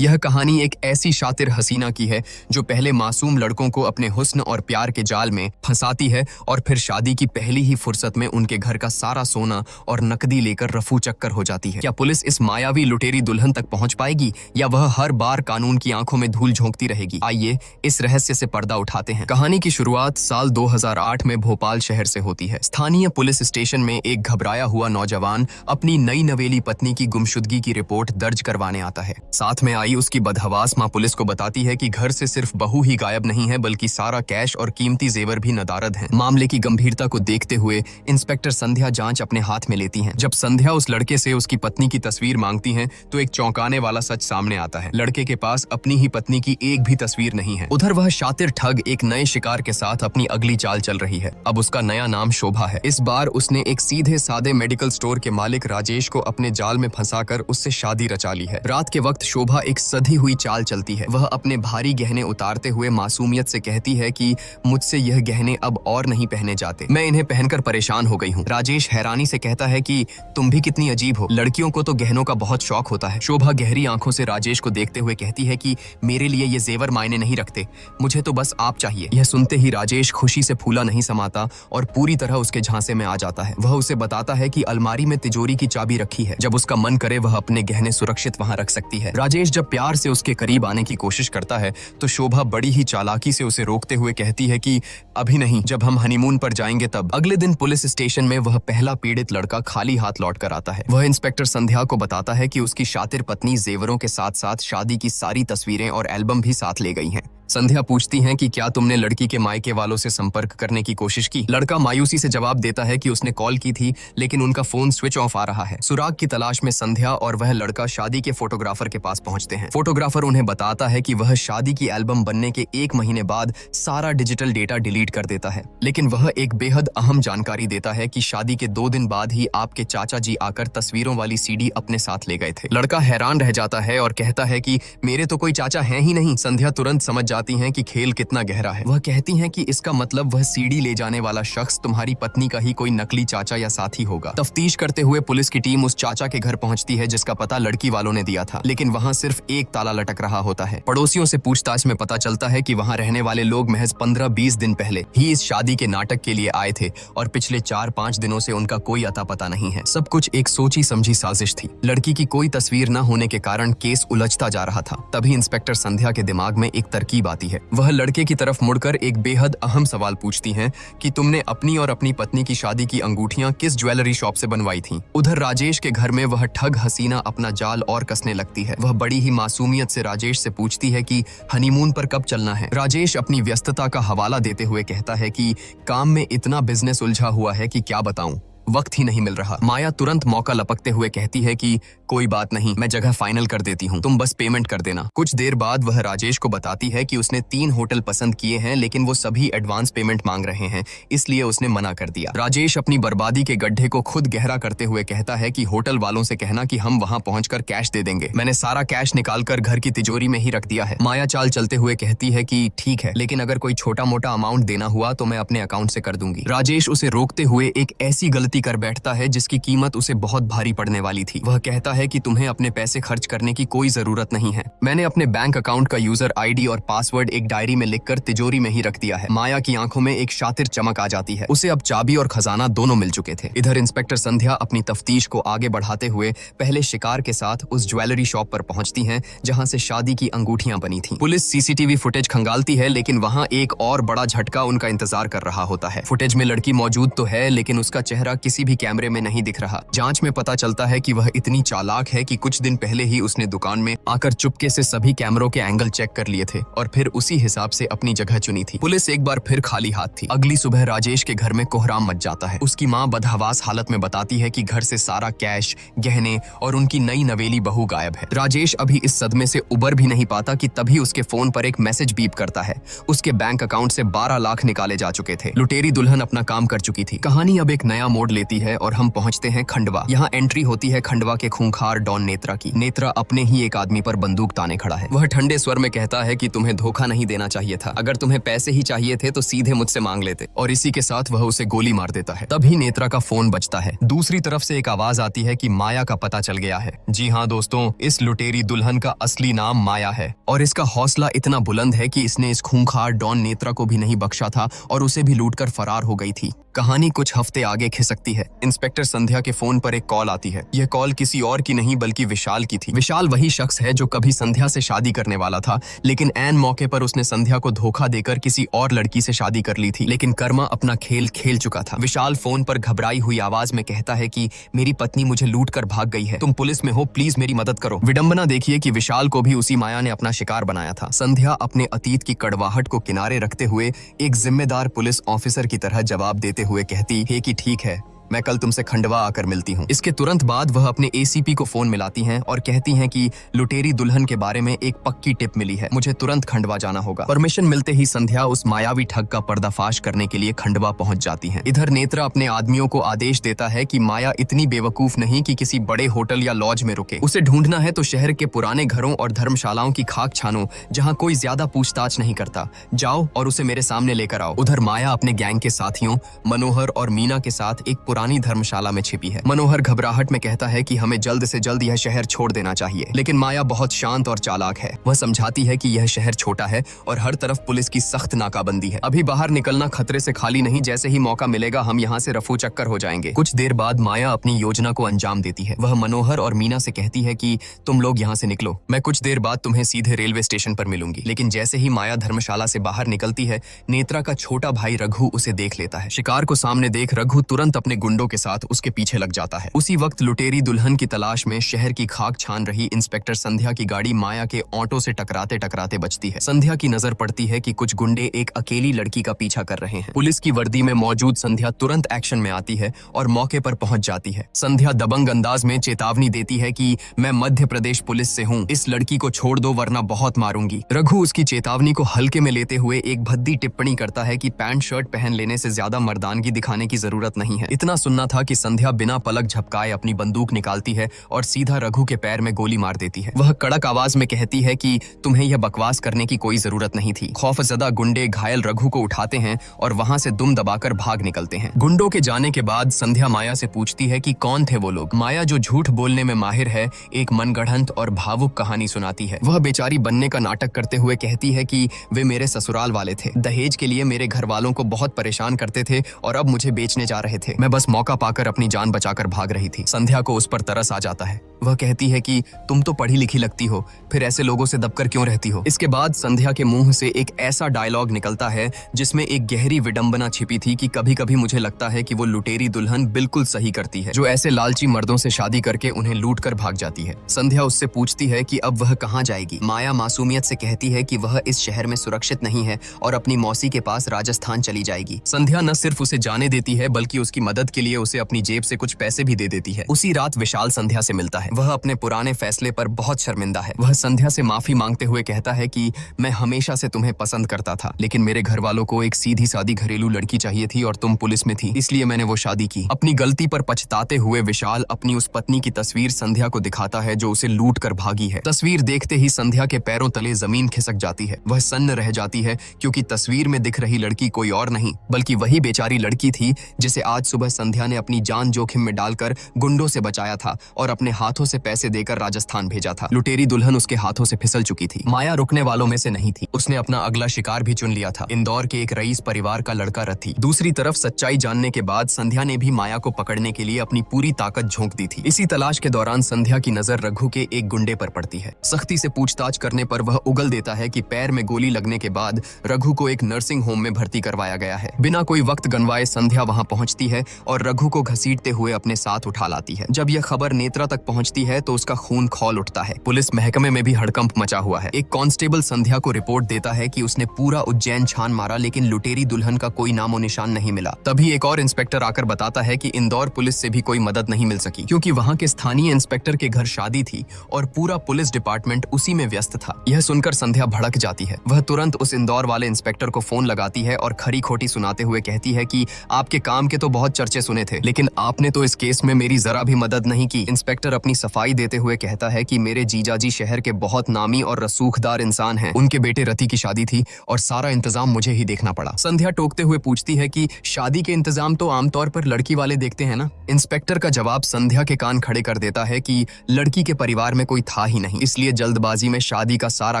यह कहानी एक ऐसी शातिर हसीना की है जो पहले मासूम लड़कों को अपने हुस्न और प्यार के जाल में फंसाती है और फिर शादी की पहली ही फुर्सत में उनके घर का सारा सोना और नकदी लेकर रफू चक्कर हो जाती है। क्या पुलिस इस मायावी लुटेरी दुल्हन तक पहुंच पाएगी या वह हर बार कानून की आंखों में धूल झोंकती रहेगी? आइए इस रहस्य से पर्दा उठाते हैं। कहानी की शुरुआत साल 2008 में भोपाल शहर से होती है। स्थानीय पुलिस स्टेशन में एक घबराया हुआ नौजवान अपनी नई नवेली पत्नी की गुमशुदगी की रिपोर्ट दर्ज करवाने आता है। साथ में आई उसकी बदहवास मां पुलिस को बताती है कि घर से सिर्फ बहू ही गायब नहीं है बल्कि सारा कैश और कीमती जेवर भी नदारद हैं। मामले की गंभीरता को देखते हुए इंस्पेक्टर संध्या जांच अपने हाथ में लेती हैं। जब संध्या उस लड़के से उसकी पत्नी की तस्वीर मांगती हैं तो एक चौंकाने वाला सच सामने आता है। लड़के के पास अपनी ही पत्नी की एक भी तस्वीर नहीं है। उधर वह शातिर ठग एक नए शिकार के साथ अपनी अगली चाल चल रही है। अब उसका नया नाम शोभा है। इस बार उसने एक सीधे सादे मेडिकल स्टोर के मालिक राजेश को अपने जाल में फंसाकर उससे शादी रचा ली है। रात के वक्त शोभा एक सधी हुई चाल चलती है। वह अपने भारी गहने उतारते हुए मासूमियत से कहती है कि मुझसे यह गहने अब और नहीं पहने जाते, मैं इन्हें पहनकर परेशान हो गई हूँ। राजेश हैरानी से कहता है कि तुम भी कितनी अजीब हो, लड़कियों को तो गहनों का बहुत शौक होता है। शोभा गहरी आंखों से राजेश को देखते हुए कहती है कि मेरे लिए ये जेवर मायने नहीं रखते, मुझे तो बस आप चाहिए। यह सुनते ही राजेश खुशी से फूला नहीं समाता और पूरी तरह उसके झांसे में आ जाता है। वह उसे बताता है कि अलमारी में तिजोरी की चाबी रखी है, जब उसका मन करे वह अपने गहने सुरक्षित वहां रख सकती है। राजेश जब प्यार से उसके करीब आने की कोशिश करता है तो शोभा बड़ी ही चालाकी से उसे रोकते हुए कहती है कि अभी नहीं, जब हम हनीमून पर जाएंगे तब। अगले दिन पुलिस स्टेशन में वह पहला पीड़ित लड़का खाली हाथ लौट कर आता है। वह इंस्पेक्टर संध्या को बताता है कि उसकी शातिर पत्नी जेवरों के साथ साथ शादी की सारी तस्वीरें और एल्बम भी साथ ले गई हैं। संध्या पूछती हैं कि क्या तुमने लड़की के मायके वालों से संपर्क करने की कोशिश की? लड़का मायूसी से जवाब देता है कि उसने कॉल की थी लेकिन उनका फोन स्विच ऑफ आ रहा है। सुराग की तलाश में संध्या और वह लड़का शादी के फोटोग्राफर के पास पहुंचते हैं। फोटोग्राफर उन्हें बताता है कि वह शादी की एल्बम बनने के 1 महीने बाद सारा डिजिटल डेटा डिलीट कर देता है, लेकिन वह एक बेहद अहम जानकारी देता है कि शादी के 2 दिन बाद ही आपके चाचा जी आकर तस्वीरों वाली सीडी अपने साथ ले गए थे। लड़का हैरान रह जाता है और कहता है कि मेरे तो कोई चाचा है ही नहीं। संध्या तुरंत समझ जाती हैं कि खेल कितना गहरा है। वह कहती हैं कि इसका मतलब वह सीडी ले जाने वाला शख्स तुम्हारी पत्नी का ही कोई नकली चाचा या साथी होगा। तफ्तीश करते हुए पुलिस की टीम उस चाचा के घर पहुंचती है जिसका पता लड़की वालों ने दिया था, लेकिन वहां सिर्फ एक ताला लटक रहा होता है। पड़ोसियों से पूछताछ में पता चलता है कि वहां रहने वाले लोग महज 15-20 दिन पहले ही इस शादी के नाटक के लिए आए थे और पिछले 4-5 दिनों से उनका कोई अता पता नहीं है। सब कुछ एक सोची समझी साजिश थी। लड़की की कोई तस्वीर न होने के कारण केस उलझता जा रहा था। तभी इंस्पेक्टर संध्या के दिमाग में एक तरकीब आती है। वह लड़के की तरफ मुड़कर एक बेहद अहम सवाल पूछती हैं कि तुमने अपनी और अपनी पत्नी की शादी की अंगूठियां किस ज्वेलरी शॉप से बनवाई थीं? उधर राजेश के घर में वह ठग हसीना अपना जाल और कसने लगती है। वह बड़ी ही मासूमियत से राजेश से पूछती है कि हनीमून पर कब चलना है। राजेश अपनी व्यस्तता का हवाला देते हुए कहता है कि काम में इतना बिजनेस उलझा हुआ है कि क्या बताऊं, वक्त ही नहीं मिल रहा। माया तुरंत मौका लपकते हुए कहती है कि कोई बात नहीं, मैं जगह फाइनल कर देती हूँ, तुम बस पेमेंट कर देना। कुछ देर बाद वह राजेश को बताती है कि उसने 3 होटल पसंद किए हैं लेकिन वो सभी एडवांस पेमेंट मांग रहे हैं, इसलिए उसने मना कर दिया। राजेश अपनी बर्बादी के गड्ढे को खुद गहरा करते हुए कहता है कि होटल वालों से कहना कि हम वहाँ पहुंचकर कैश दे देंगे, मैंने सारा कैश निकालकर घर की तिजोरी में ही रख दिया है। माया चाल चलते हुए कहती है कि ठीक है, लेकिन अगर कोई छोटा मोटा अमाउंट देना हुआ तो मैं अपने अकाउंट से कर दूंगी। राजेश उसे रोकते हुए एक ऐसी गलती कर बैठता है जिसकी कीमत उसे बहुत भारी पड़ने वाली थी। वह कहता है कि तुम्हें अपने पैसे खर्च करने की कोई जरूरत नहीं है, मैंने अपने बैंक अकाउंट का यूजर आईडी और पासवर्ड एक डायरी में लिखकर तिजोरी में ही रख दिया है। माया की आंखों में एक शातिर चमक आ जाती है। उसे अब चाबी और खजाना दोनों मिल चुके थे। इधर इंस्पेक्टर संध्या अपनी तफ्तीश को आगे बढ़ाते हुए पहले शिकार के साथ उस ज्वेलरी शॉप पर पहुंचती हैं जहां से शादी की अंगूठियां बनी थीं। पुलिस सीसीटीवी फुटेज खंगालती है लेकिन वहां एक और बड़ा झटका उनका इंतजार कर रहा होता है। फुटेज में लड़की मौजूद तो है लेकिन उसका चेहरा किसी भी कैमरे में नहीं दिख रहा। जांच में पता चलता है कि वह इतनी चालाक है कि कुछ दिन पहले ही उसने दुकान में आकर चुपके से सभी कैमरों के एंगल चेक कर लिए थे और फिर उसी हिसाब से अपनी जगह चुनी थी। पुलिस एक बार फिर खाली हाथ थी। अगली सुबह राजेश के घर में कोहराम मच जाता है। उसकी मां बदहवास हालत में बताती है कि घर से सारा कैश, गहने और उनकी नई नवेली बहू गायब है। राजेश अभी इस सदमे से उबर भी नहीं पाता कि तभी उसके फोन पर एक मैसेज बीप करता है। उसके बैंक अकाउंट से 12 लाख निकाले जा चुके थे। लुटेरी दुल्हन अपना काम कर चुकी थी। कहानी अब एक नया मोड़ लेती है और हम पहुंचते हैं खंडवा। यहाँ एंट्री होती है खंडवा के खूंखार खूंखार डॉन नेत्रा की। नेत्रा अपने ही एक आदमी पर बंदूक ताने खड़ा है। वह ठंडे स्वर में कहता है कि तुम्हें धोखा नहीं देना चाहिए था, अगर तुम्हें पैसे ही चाहिए थे तो सीधे मुझसे मांग लेते, और इसी के साथ वह उसे गोली मार देता है। तभी नेत्रा का फोन बजता है। दूसरी तरफ से एक आवाज आती है कि माया का पता चल गया है। जी हाँ दोस्तों, इस लुटेरी दुल्हन का असली नाम माया है और इसका हौसला इतना बुलंद है कि इसने इस खूंखार डॉन नेत्रा को भी नहीं बख्शा था और उसे भी लूटकर फरार हो गई थी। कहानी कुछ हफ्ते आगे खिसकती है। इंस्पेक्टर संध्या के फोन पर एक कॉल आती है। यह कॉल किसी और की नहीं बल्कि विशाल की थी। विशाल वही शख्स है जो कभी संध्या से शादी करने वाला था, लेकिन ऐन मौके पर उसने संध्या को धोखा देकर किसी और लड़की से शादी कर ली थी। लेकिन कर्मा अपना खेल खेल चुका था। विशाल फोन पर घबराई हुई आवाज में कहता है कि मेरी पत्नी मुझे लूट कर भाग गई है, तुम पुलिस में हो, प्लीज मेरी मदद करो। विडंबना देखिए कि विशाल को भी उसी माया ने अपना शिकार बनाया था। संध्या अपने अतीत की कड़वाहट को किनारे रखते हुए एक जिम्मेदार पुलिस ऑफिसर की तरह जवाब देते हुए कहती है कि ठीक है, मैं कल तुमसे खंडवा आकर मिलती हूँ। इसके तुरंत बाद वह अपने एसीपी को फोन मिलाती हैं और कहती हैं कि लुटेरी दुल्हन के बारे में एक पक्की टिप मिली है, मुझे तुरंत खंडवा जाना होगा। परमिशन मिलते ही संध्या उस मायावी ठग का पर्दाफाश करने के लिए खंडवा पहुंच जाती हैं। इधर नेत्रा अपने आदमियों को आदेश देता है कि माया इतनी बेवकूफ नहीं कि किसी बड़े होटल या लॉज में रुके। उसे ढूंढना है तो शहर के पुराने घरों और धर्मशालाओं की खाक छानो, जहाँ कोई ज्यादा पूछताछ नहीं करता। जाओ और उसे मेरे सामने लेकर आओ। उधर माया अपने गैंग के साथियों मनोहर और मीना के साथ एक पुरानी धर्मशाला में छिपी है। मनोहर घबराहट में कहता है कि हमें जल्द से जल्द यह शहर छोड़ देना चाहिए, लेकिन माया बहुत शांत और चालाक है। वह समझाती है कि यह शहर छोटा है और हर तरफ पुलिस की सख्त नाकाबंदी है। अभी बाहर निकलना खतरे से खाली नहीं, जैसे ही मौका मिलेगा हम यहाँ से रफू चक्कर हो जाएंगे। कुछ देर बाद माया अपनी योजना को अंजाम देती है। वह मनोहर और मीना से कहती है कि तुम लोग यहाँ से निकलो, मैं कुछ देर बाद तुम्हें सीधे रेलवे स्टेशन पर मिलूंगी। लेकिन जैसे ही माया धर्मशाला से बाहर निकलती है, नेत्रा का छोटा भाई रघु उसे देख लेता है। शिकार को सामने देख रघु तुरंत अपने गुंडों के साथ उसके पीछे लग जाता है। उसी वक्त लुटेरी दुल्हन की तलाश में शहर की खाक छान रही इंस्पेक्टर संध्या की गाड़ी माया के ऑटो से टकराते टकराते बचती है। संध्या की नजर पड़ती है कि कुछ गुंडे एक अकेली लड़की का पीछा कर रहे हैं। पुलिस की वर्दी में मौजूद संध्या तुरंत एक्शन में आती है और मौके पर पहुंच जाती है। संध्या दबंग अंदाज में चेतावनी देती है कि मैं मध्य प्रदेश पुलिस से हूँ, इस लड़की को छोड़ दो वरना बहुत मारूंगी। रघु उसकी चेतावनी को हल्के में लेते हुए एक भद्दी टिप्पणी करता है कि पैंट शर्ट पहन लेने से ज्यादा मर्दानगी दिखाने की जरूरत नहीं है। इतना सुनना था कि संध्या बिना पलक झपकाए अपनी बंदूक निकालती है और सीधा रघु के पैर में गोली मार देती है। वह कड़क आवाज में कहती है कि तुम्हें यह बकवास करने की कोई जरूरत नहीं थी। खौफजदा गुंडे घायल रघु को उठाते हैं और वहां से दुम दबाकर भाग निकलते हैं। गुंडों के जाने के बाद संध्या माया से पूछती है कि कौन थे वो लोग। माया, जो झूठ बोलने में माहिर है, एक मनगढ़ंत और भावुक कहानी सुनाती है। वह बेचारी बनने का नाटक करते हुए कहती है कि वे मेरे ससुराल वाले थे, दहेज के लिए मेरे घर वालों को बहुत परेशान करते थे और अब मुझे बेचने जा रहे थे। मैं बस मौका पाकर अपनी जान बचाकर भाग रही थी। संध्या को उस पर तरस आ जाता है। वह कहती है कि तुम तो पढ़ी लिखी लगती हो, फिर ऐसे लोगों से दबकर क्यों रहती हो। इसके बाद संध्या के मुंह से एक ऐसा डायलॉग निकलता है जिसमें एक गहरी विडंबना छिपी थी कि कभी कभी मुझे लगता है कि वो लुटेरी दुल्हन बिल्कुल सही करती है, जो ऐसे लालची मर्दों से शादी करके उन्हें लूट कर भाग जाती है। संध्या उससे पूछती है कि अब वह कहाँ जाएगी। माया मासूमियत से कहती है कि वह इस शहर में सुरक्षित नहीं है और अपनी मौसी के पास राजस्थान चली जाएगी। संध्या न सिर्फ उसे जाने देती है बल्कि उसकी मदद के लिए उसे अपनी जेब से कुछ पैसे भी दे देती है। उसी रात विशाल संध्या से मिलता है। वह अपने पुराने फैसले पर बहुत शर्मिंदा है। वह संध्या से माफी मांगते हुए कहता है कि मैं हमेशा से तुम्हें पसंद करता था, लेकिन मेरे घर वालों को एक सीधी सादी घरेलू लड़की चाहिए थी और तुम पुलिस में थी, इसलिए मैंने वो शादी की। अपनी गलती पर पछताते हुए विशाल अपनी उस पत्नी की तस्वीर संध्या को दिखाता है जो उसे लूट कर भागी है। तस्वीर देखते ही संध्या के पैरों तले जमीन खिसक जाती है। वह सन्न रह जाती है क्योंकि तस्वीर में दिख रही लड़की कोई और नहीं बल्कि वही बेचारी लड़की थी जिसे आज सुबह संध्या ने अपनी जान जोखिम में डालकर गुंडों से बचाया था और अपने हाथों से पैसे देकर राजस्थान भेजा था। लुटेरी दुल्हन उसके हाथों से फिसल चुकी थी। माया रुकने वालों में से नहीं थी। उसने अपना अगला शिकार भी चुन लिया था, इंदौर के एक रईस परिवार का लड़का रथी। दूसरी तरफ सच्चाई जानने के बाद संध्या ने भी माया को पकड़ने के लिए अपनी पूरी ताकत झोंक दी थी। इसी तलाश के दौरान संध्या की नजर रघु के एक गुंडे पर पड़ती है। सख्ती से पूछताछ करने पर वह उगल देता है कि पैर में गोली लगने के बाद रघु को एक नर्सिंग होम में भर्ती करवाया गया है। बिना कोई वक्त गंवाए संध्या वहां पहुंचती है और रघु को घसीटते हुए अपने साथ उठा लाती है। जब यह खबर नेत्रा तक पहुंचती है तो उसका खून खौल उठता है। पुलिस महकमे में भी हड़कंप मचा हुआ है। एक कांस्टेबल संध्या को रिपोर्ट देता है कि उसने पूरा उज्जैन छान मारा लेकिन लुटेरी दुल्हन का कोई नामो निशान नहीं मिला। तभी एक और इंस्पेक्टर आकर बताता है कि इंदौर पुलिस से भी कोई मदद नहीं मिल सकी क्योंकि वहां के स्थानीय इंस्पेक्टर के घर शादी थी और पूरा पुलिस डिपार्टमेंट उसी में व्यस्त था। यह सुनकर संध्या भड़क जाती है। वह तुरंत उस इंदौर वाले इंस्पेक्टर को फोन लगाती है और खरी खोटी सुनाते हुए कहती है कि आपके काम के तो बहुत चर्चे सुने थे, लेकिन आपने तो इस केस में मेरी जरा भी मदद नहीं की। इंस्पेक्टर अपनी सफाई देते हुए कहता है कि मेरे जीजाजी शहर के बहुत नामी और रसूखदार इंसान हैं। उनके बेटे रति की शादी थी और सारा इंतजाम मुझे ही देखना पड़ा। संध्या टोकते हुए पूछती है कि शादी के इंतजाम तो आमतौर पर लड़की वाले देखते हैं ना। इंस्पेक्टर का जवाब संध्या के कान खड़े कर देता है कि लड़की के परिवार में कोई था ही नहीं, इसलिए जल्दबाजी में शादी का सारा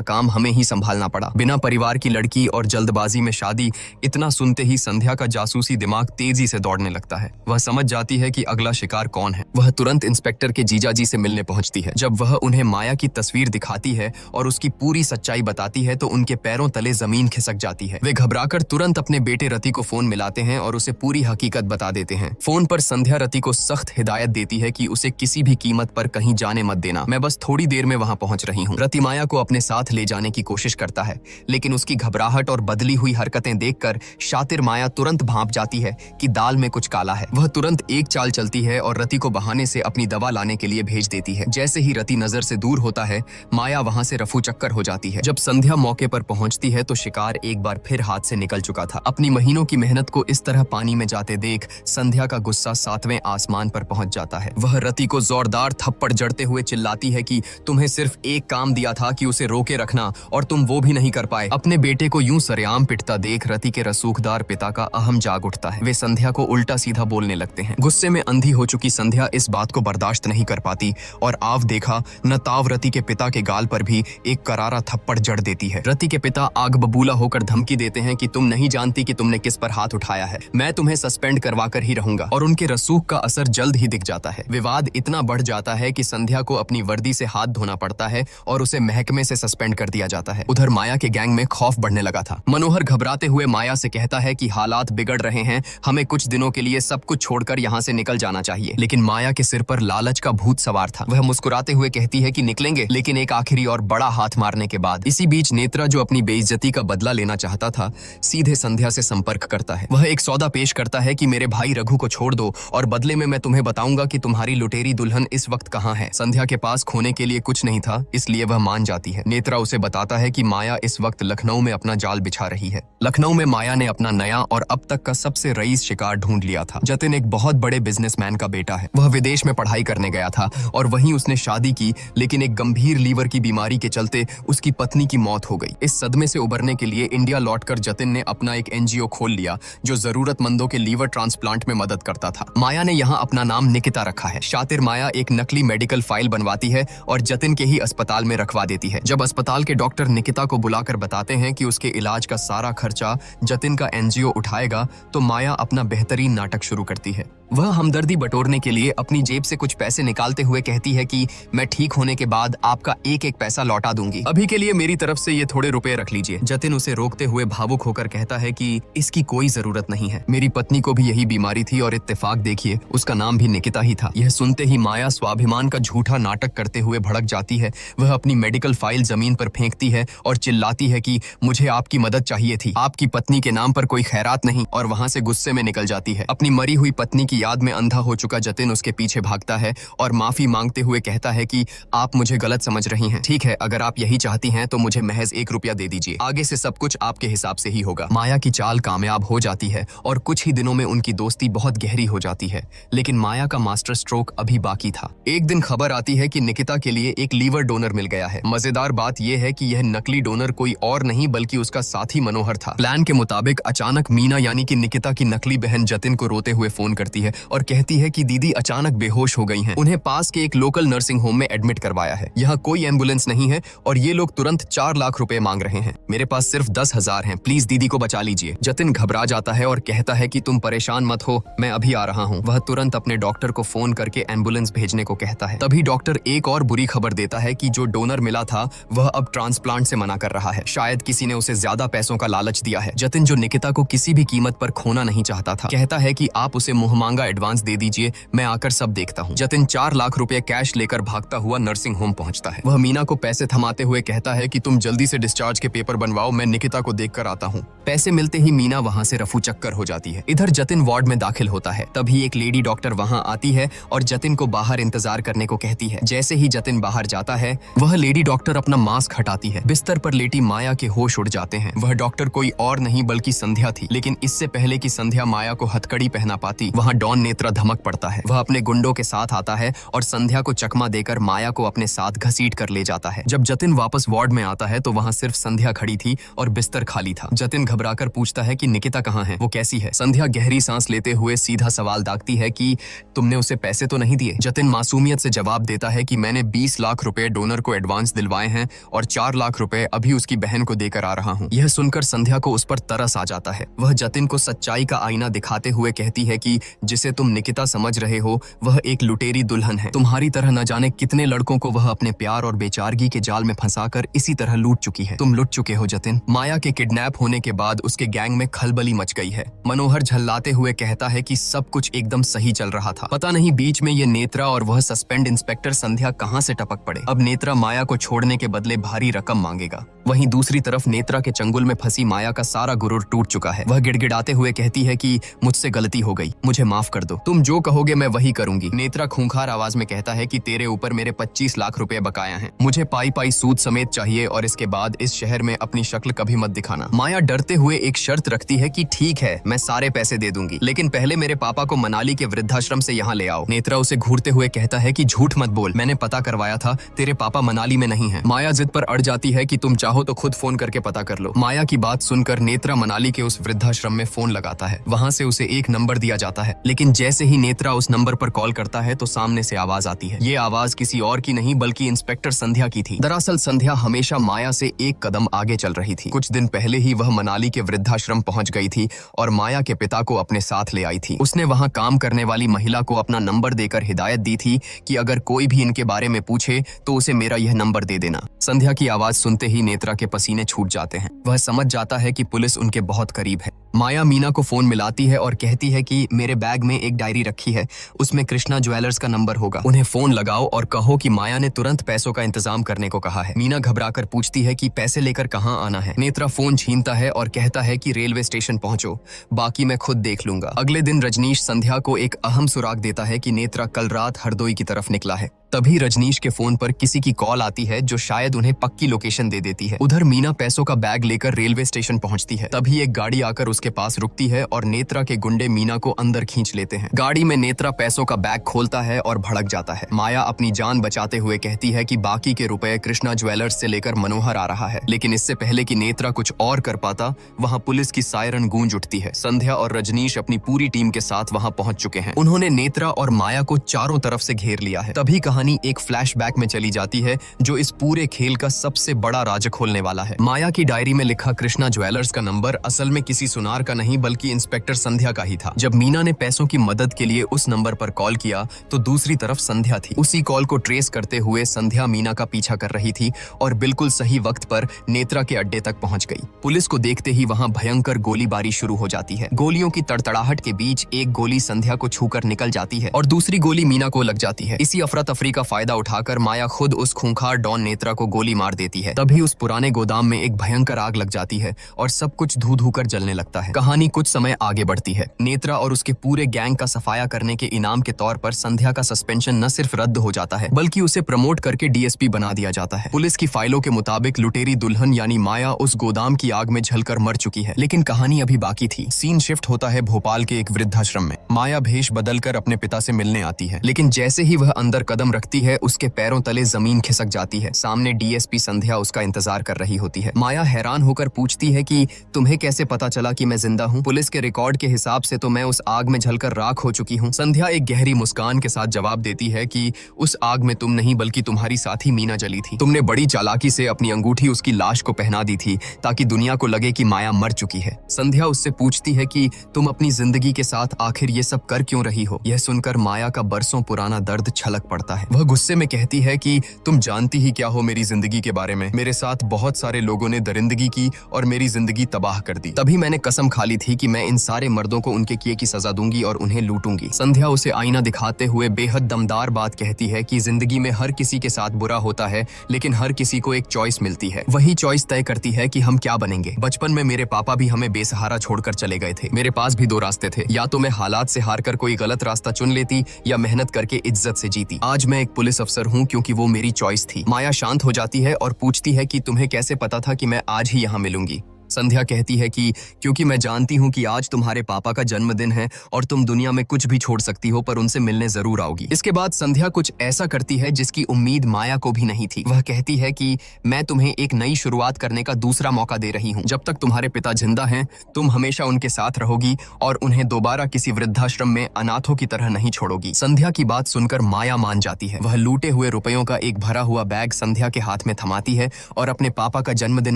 काम हमें ही संभालना पड़ा। बिना परिवार की लड़की और जल्दबाजी में शादी, इतना सुनते ही संध्या का जासूसी दिमाग तेजी से दौड़ने लगता है। वह समझ जाती है कि अगला शिकार कौन है। वह तुरंत इंस्पेक्टर के जीजाजी से मिलने पहुंचती है। जब वह उन्हें माया की तस्वीर दिखाती है और उसकी पूरी सच्चाई बताती है तो उनके पैरों तले जमीन खिसक जाती है। वे घबराकर तुरंत अपने बेटे रति को फोन मिलाते हैं और उसे पूरी हकीकत बता देते हैं। फोन पर संध्या रति को सख्त हिदायत देती है कि उसे किसी भी कीमत पर कहीं जाने मत देना, मैं बस थोड़ी देर में वहां पहुंच रही हूँ। रति माया को अपने साथ ले जाने की कोशिश करता है, लेकिन उसकी घबराहट और बदली हुई हरकतें देखकर शातिर माया तुरंत भांप जाती है कि दाल में कुछ काला है। वह तुरंत एक चाल चलती है और रति को बहाने से अपनी दवा लाने के लिए भेज देती है। जैसे ही रति नजर से दूर होता है, माया वहां से रफू चक्कर हो जाती है। जब संध्या मौके पर पहुंचती है तो शिकार एक बार फिर हाथ से निकल चुका था। अपनी महीनों की मेहनत को इस तरह पानी में जाते देख संध्या का गुस्सा 7वें आसमान पर पहुंच जाता है। वह रति को जोरदार थप्पड़ जड़ते हुए चिल्लाती है कि तुम्हें सिर्फ एक काम दिया था कि उसे रोके रखना और तुम वो भी नहीं कर पाए। अपने बेटे को यूं सरेआम पिटता देख रति के रसूखदार पिता का अहम जाग उठता है। वे संध्या को उल्टा सीधा बोलने लगते हैं। गुस्से में अंधी हो चुकी संध्या इस बात को बर्दाश्त नहीं कर पाती और आव देखा न ताव रति के पिता के गाल पर भी एक करारा थप्पड़ जड़ देती है। रति के पिता आग बबूला होकर धमकी देते हैं कि तुम नहीं जानती कि तुमने किस पर हाथ उठाया है, मैं तुम्हें सस्पेंड करवा कर ही रहूंगा। और उनके रसूख का असर जल्द ही दिख जाता है। विवाद इतना बढ़ जाता है कि संध्या को अपनी वर्दी से हाथ धोना पड़ता है और उसे महकमे से सस्पेंड कर दिया जाता है। उधर माया के गैंग में खौफ बढ़ने लगा था। मनोहर घबराते हुए माया से कहता है कि हालात बिगड़ रहे हैं, हमें कुछ दिनों के लिए सब कुछ छोड़कर यहाँ से निकल जाना चाहिए। लेकिन माया के सिर पर लालच का भूत सवार था। वह मुस्कुराते हुए कहती है कि निकलेंगे, लेकिन एक आखिरी और बड़ा हाथ मारने के बाद। इसी बीच नेत्रा, जो अपनी बेइज्जती का बदला लेना चाहता था, सीधे संध्या से संपर्क करता है। वह एक सौदा पेश करता है कि मेरे भाई रघु को छोड़ दो और बदले में मैं तुम्हें बताऊंगा कि तुम्हारी लुटेरी दुल्हन इस वक्त कहाँ है। संध्या के पास खोने के लिए कुछ नहीं था, इसलिए वह मान जाती है। नेत्रा उसे बताता है कि माया इस वक्त लखनऊ में अपना जाल बिछा रही है। लखनऊ में माया ने अपना नया और अब तक का सबसे रईस शिकार ढूंढ लिया था। जतिन एक बहुत बड़े बिजनेसमैन का बेटा है। वह विदेश में पढ़ाई करने गया था और वहीं उसने शादी की, लेकिन एक गंभीर लीवर की बीमारी के चलते उसकी पत्नी की मौत हो गई। इस सदमे से उबरने के लिए इंडिया लौटकर जतिन ने अपना एक एनजीओ खोल लिया जो जरूरतमंदों के लीवर ट्रांसप्लांट में मदद करता था। माया ने यहाँ अपना नाम निकिता रखा है। शातिर माया एक नकली मेडिकल फाइल बनवाती है और जतिन के ही अस्पताल में रखवा देती है। जब अस्पताल के डॉक्टर निकिता को बुलाकर बताते हैं कि उसके इलाज का सारा खर्चा जतिन का एनजीओ उठाएगा, तो माया अपना बेहतरीन नाटक शुरू करती है। वह हमदर्दी बटोरने के लिए अपनी जेब से कुछ पैसे निकालते हुए कहती है कि मैं ठीक होने के बाद आपका एक एक पैसा लौटा दूंगी, अभी के लिए मेरी तरफ से ये थोड़े रुपए रख लीजिए। जतिन उसे रोकते हुए भावुक होकर कहता है कि इसकी कोई जरूरत नहीं है, मेरी पत्नी को भी यही बीमारी थी और इत्तेफाक देखिए उसका नाम भी निकिता ही था। यह सुनते ही माया स्वाभिमान का झूठा नाटक करते हुए भड़क जाती है। वह अपनी मेडिकल फाइल जमीन पर फेंकती है और चिल्लाती है कि मुझे आपकी मदद चाहिए थी, आपकी पत्नी के नाम पर कोई खैरात नहीं, और वहां से गुस्से में निकल जाती है। अपनी मरी हुई पत्नी की याद में अंधा हो चुका जतिन उसके पीछे भागता है और माफी मांगते हुए कहता है कि आप मुझे गलत समझ रही हैं। ठीक है, अगर आप यही चाहती हैं तो मुझे महज 1 रुपया दे दीजिए, आगे से सब कुछ आपके हिसाब से ही होगा। माया की चाल कामयाब हो जाती है और कुछ ही दिनों में उनकी दोस्ती बहुत गहरी हो जाती है। लेकिन माया का मास्टर स्ट्रोक अभी बाकी था। एक दिन खबर आती है कि निकिता के लिए एक लीवर डोनर मिल गया है। मजेदार बात यह है कि यह नकली डोनर कोई और नहीं बल्कि उसका साथी मनोहर था। प्लान के मुताबिक अचानक मीना यानी कि निकिता की नकली बहन जतिन को रोते हुए फोन करती है और कहती है कि दीदी अचानक बेहोश हो गई हैं। उन्हें पास के एक लोकल नर्सिंग होम में एडमिट करवाया है। यहाँ कोई एम्बुलेंस नहीं है और ये लोग तुरंत 4 लाख रुपए मांग रहे हैं। मेरे पास सिर्फ 10,000 हैं, प्लीज दीदी को बचा लीजिए। जतिन घबरा जाता है और कहता है कि तुम परेशान मत हो, मैं अभी आ रहा हूँ। वह तुरंत अपने डॉक्टर को फोन करके एम्बुलेंस भेजने को कहता है। तभी डॉक्टर एक और बुरी खबर देता है कि जो डोनर मिला था वह अब ट्रांसप्लांट से मना कर रहा है। शायद किसी ने उसे ज्यादा पैसों का लालच दिया है। जतिन, जो निकिता को किसी भी कीमत पर खोना नहीं चाहता था, कहता है कि आप उसे मुंहमांगा एडवांस दे दीजिए, मैं आकर सब देखता हूँ। जतिन 4 लाख रुपए कैश लेकर भागता हुआ नर्सिंग होम पहुंचता है। वह मीना को पैसे थमाते हुए कहता है कि तुम जल्दी से डिस्चार्ज के पेपर बनवाओ, मैं निकिता को देखकर आता हूँ। पैसे मिलते ही मीना वहाँ से रफू चक्कर हो जाती है। इधर जतिन वार्ड में दाखिल होता है। तभी एक लेडी डॉक्टर वहाँ आती है और जतिन को बाहर इंतजार करने को कहती है। जैसे ही जतिन बाहर जाता है, वह लेडी डॉक्टर अपना मास्क हटाती है। बिस्तर पर लेटी माया के होश उड़ जाते हैं। वह डॉक्टर कोई और नहीं बल्कि संध्या थी। लेकिन इससे पहले कि संध्या माया को हथकड़ी पहना पाती, वहाँ डॉन नेत्रा धमक पड़ता है। वह अपने गुंडों के साथ आता है और संध्या को चकमा देकर माया को अपने साथ घसीट कर ले जाता है। जब जतिन वापस वार्ड में आता है तो वहाँ सिर्फ संध्या खड़ी थी और बिस्तर खाली था। जतिन घबराकर पूछता है कि निकिता कहाँ है, वो कैसी है। संध्या गहरी सांस लेते हुए सीधा सवाल दागती है कि तुमने उसे पैसे तो नहीं दिए। जतिन मासूमियत से जवाब देता है कि मैंने 20 लाख रुपए डोनर को एडवांस दिलवाए हैं और 4 लाख रुपए अभी उसकी बहन को देकर आ रहा हूँ। यह सुनकर संध्या को उस पर तरस आ जाता है। वह जतिन को सच्चाई का आईना दिखाते हुए कहती है कि जिसे तुम निकिता समझ रहे हो वह एक लुटेरी दुल्हन है। तुम्हारी तरह न जाने कितने लड़कों को वह अपने प्यार और बेचारगी के जाल में फंसाकर इसी तरह लूट चुकी है। तुम लुट चुके हो जतिन। माया के किडनैप होने के बाद उसके गैंग में खलबली मच गई है। मनोहर झल्लाते हुए कहता है कि सब कुछ एकदम सही चल रहा था। पता नहीं बीच में ये नेत्रा और वह सस्पेंड इंस्पेक्टर संध्या कहां से टपक पड़े। अब नेत्रा माया को छोड़ने के बदले भारी रकम मांगेगा। वहीं दूसरी तरफ नेत्रा के चंगुल में फंसी माया का सारा गुरूर टूट चुका है। वह गिड़गिड़ाते हुए कहती है कि मुझसे गलती हो गई, मुझे माफ कर दो। तुम जो कहोगे मैं वही करूंगी। नेत्रा खूंखार आवाज में कहता है कि तेरे ऊपर मेरे 25 लाख रुपए बकाया हैं। मुझे पाई पाई सूद समेत चाहिए और इसके बाद इस शहर में अपनी शक्ल कभी मत दिखाना। माया डरते हुए एक शर्त रखती है कि ठीक है, मैं सारे पैसे दे दूंगी, लेकिन पहले मेरे पापा को मनाली के वृद्धाश्रम से यहाँ ले आओ। नेत्रा उसे घूरते हुए कहता है कि झूठ मत बोल, मैंने पता करवाया था, तेरे पापा मनाली में नहीं है। माया जिद पर अड़ जाती है कि तुम चाहो तो खुद फोन करके पता कर लो। माया की बात सुनकर नेत्रा मनाली के उस वृद्धाश्रम में फोन लगाता है। वहाँ से उसे एक नंबर दिया जाता है, लेकिन जैसे ही नेत्रा उस नंबर पर कॉल करता है तो सामने से आवाज आती है। ये आवाज किसी और की नहीं बल्कि इंस्पेक्टर संध्या की थी। दरअसल संध्या हमेशा माया से एक कदम आगे चल रही थी। कुछ दिन पहले ही वह मनाली के वृद्धाश्रम पहुंच गई थी और माया के पिता को अपने साथ ले आई थी। उसने वहां काम करने वाली महिला को अपना नंबर देकर हिदायत दी थी कि अगर कोई भी इनके बारे में पूछे तो उसे मेरा यह नंबर दे देना। संध्या की आवाज सुनते ही नेत्रा के पसीने छूट जाते हैं। वह समझ जाता है कि पुलिस उनके बहुत करीब है। माया मीना को फोन मिलाती है और कहती है कि मेरे बैग में एक डायरी रखी है, उसमें कृष्णा ज्वेलर्स का नंबर होगा, उन्हें फोन लगाओ और कहो कि माया ने तुरंत पैसों का इंतजाम करने को कहा है। मीना घबराकर पूछती है कि पैसे लेकर कहाँ आना है। नेत्रा फोन छीनता है और कहता है कि रेलवे स्टेशन पहुंचो, बाकी मैं खुद देख लूंगा। अगले दिन रजनीश संध्या को एक अहम सुराग देता है कि नेत्रा कल रात हरदोई की तरफ निकला है। तभी रजनीश के फोन पर किसी की कॉल आती है जो शायद उन्हें पक्की लोकेशन दे देती है। उधर मीना पैसों का बैग लेकर रेलवे स्टेशन पहुंचती है। तभी एक गाड़ी आकर उसके पास रुकती है और नेत्रा के गुंडे मीना को अंदर खींच लेते हैं। गाड़ी में नेत्रा पैसों का बैग खोलता है और भड़क जाता है। माया अपनी जान बचाते हुए कहती है कि बाकी के रुपए कृष्णा ज्वेलर्स से लेकर मनोहर आ रहा है, लेकिन इससे पहले कि नेत्रा कुछ और कर पाता वहाँ पुलिस की सायरन गूंज उठती है। संध्या और रजनीश अपनी पूरी टीम के साथ वहाँ पहुंच चुके हैं। उन्होंने नेत्रा और माया को चारों तरफ से घेर लिया है। तभी कहानी एक फ्लैशबैक में चली जाती है जो इस पूरे खेल का सबसे बड़ा राज खोलने वाला है। माया की डायरी में लिखा कृष्णा ज्वेलर्स का नंबर असल में किसी सुनार का नहीं बल्कि इंस्पेक्टर संध्या का ही था। जब मीना ने पैसों की मदद के लिए उस नंबर पर कॉल किया तो दूसरी तरफ संध्या थी। उसी कॉल को ट्रेस करते हुए संध्या मीना का पीछा कर रही थी और बिल्कुल सही वक्त पर नेत्रा के अड्डे तक पहुंच गई। पुलिस को देखते ही वहां भयंकर गोलीबारी शुरू हो जाती है। गोलियों की तड़तड़ाहट के बीच एक गोली संध्या को छूकर निकल जाती है और दूसरी गोली मीना को लग जाती है। इसी अफरा तफरी का फायदा उठाकर माया खुद उस खूंखार डॉन नेत्रा को गोली मार देती है। तभी उस पुराने गोदाम में एक भयंकर आग लग जाती है और सब कुछ धू धू कर जलने लगता है। कहानी कुछ समय आगे बढ़ती है। नेत्रा और उसके पूरे गैंग का सफाया करने के इनाम के तौर पर संध्या का सस्पेंशन न सिर्फ रद्द हो जाता है बल्कि उसे प्रमोट करके डीएसपी बना दिया जाता है। पुलिस की फाइलों के मुताबिक लुटेरी दुल्हन यानी माया उस गोदाम की आग में जलकर मर चुकी है, लेकिन कहानी अभी बाकी थी। सीन शिफ्ट होता है भोपाल के एक वृद्धाश्रम में। माया भेष बदलकर अपने पिता से मिलने आती है, लेकिन जैसे ही वह अंदर कदम रखती है उसके पैरों तले जमीन खिसक जाती है। सामने डीएसपी संध्या उसका इंतजार कर रही होती है। माया हैरान होकर पूछती है कि तुम्हें कैसे पता चला कि मैं जिंदा हूँ? पुलिस के रिकॉर्ड के हिसाब से तो मैं उस आग में जलकर राख हो चुकी हूँ। संध्या एक गहरी मुस्कान के साथ जवाब देती है कि उस आग में तुम नहीं बल्कि तुम्हारी साथी मीना जली थी। तुमने बड़ी चालाकी से अपनी अंगूठी उसकी लाश को पहना दी थी ताकि दुनिया को लगे कि माया मर चुकी है। संध्या उससे पूछती है कि तुम अपनी जिंदगी के साथ आखिर ये सब कर क्यों रही हो? यह सुनकर माया का बरसों पुराना दर्द छलक पड़ता है। वह गुस्से में कहती है कि तुम जानती ही क्या हो मेरी जिंदगी के बारे में। मेरे साथ बहुत सारे लोगों ने दरिंदगी की और मेरी जिंदगी तबाह कर दी। तभी मैंने कसम खा ली थी कि मैं इन सारे मर्दों को उनके किए की सजा दूंगी और उन्हें लूटूंगी। संध्या उसे आईना दिखाते हुए बेहद दमदार बात कहती है कि जिंदगी में हर किसी के साथ बुरा होता है, लेकिन हर किसी को एक चॉइस मिलती है। वही चॉइस तय करती है कि हम क्या बनेंगे। बचपन में मेरे पापा भी हमें बेसहारा छोड़कर चले गए थे। मेरे पास भी दो रास्ते थे, या तो मैं हालात से हार कर कोई गलत रास्ता चुन लेती या मेहनत करके इज्जत से जीती। आज मैं एक पुलिस अफसर हूँ क्योंकि वो मेरी चॉइस थी। माया शांत हो जाती है और पूछती है कि तुम्हें कैसे पता था कि मैं आज ही यहाँ मिलूंगी? संध्या कहती है कि क्योंकि मैं जानती हूँ कि आज तुम्हारे पापा का जन्मदिन है और तुम दुनिया में कुछ भी छोड़ सकती हो पर उनसे मिलने जरूर आओगी। इसके बाद संध्या कुछ ऐसा करती है जिसकी उम्मीद माया को भी नहीं थी। वह कहती है कि मैं तुम्हें एक नई शुरुआत करने का दूसरा मौका दे रही हूँ। जब तक तुम्हारे पिता जिंदा हैं, तुम हमेशा उनके साथ रहोगी और उन्हें दोबारा किसी वृद्धाश्रम में अनाथों की तरह नहीं छोड़ोगी। संध्या की बात सुनकर माया मान जाती है। वह लूटे हुए रुपयों का एक भरा हुआ बैग संध्या के हाथ में थमाती है और अपने पापा का जन्मदिन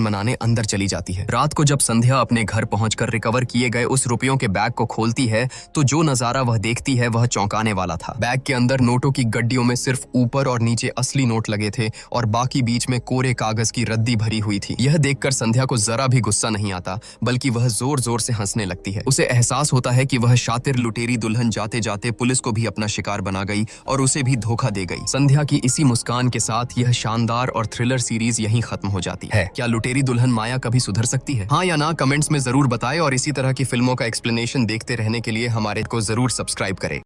मनाने अंदर चली जाती है। रात को जब संध्या अपने घर पहुंचकर रिकवर किए गए उस रुपयों के बैग को खोलती है तो जो नजारा वह देखती है वह चौंकाने वाला था। बैग के अंदर नोटों की गड्डियों में सिर्फ ऊपर और नीचे असली नोट लगे थे और बाकी बीच में कोरे कागज की रद्दी भरी हुई थी। यह देखकर संध्या को जरा भी गुस्सा नहीं आता, बल्कि वह जोर जोर से हंसने लगती है। उसे एहसास होता है कि वह शातिर लुटेरी दुल्हन जाते जाते पुलिस को भी अपना शिकार बना गई और उसे भी धोखा दे गई। संध्या की इसी मुस्कान के साथ यह शानदार और थ्रिलर सीरीज यहीं खत्म हो जाती है। क्या लुटेरी दुल्हन माया कभी सुधर सकती है? हाँ या ना कमेंट्स में जरूर बताएं और इसी तरह की फिल्मों का एक्सप्लेनेशन देखते रहने के लिए हमारे को जरूर सब्सक्राइब करें।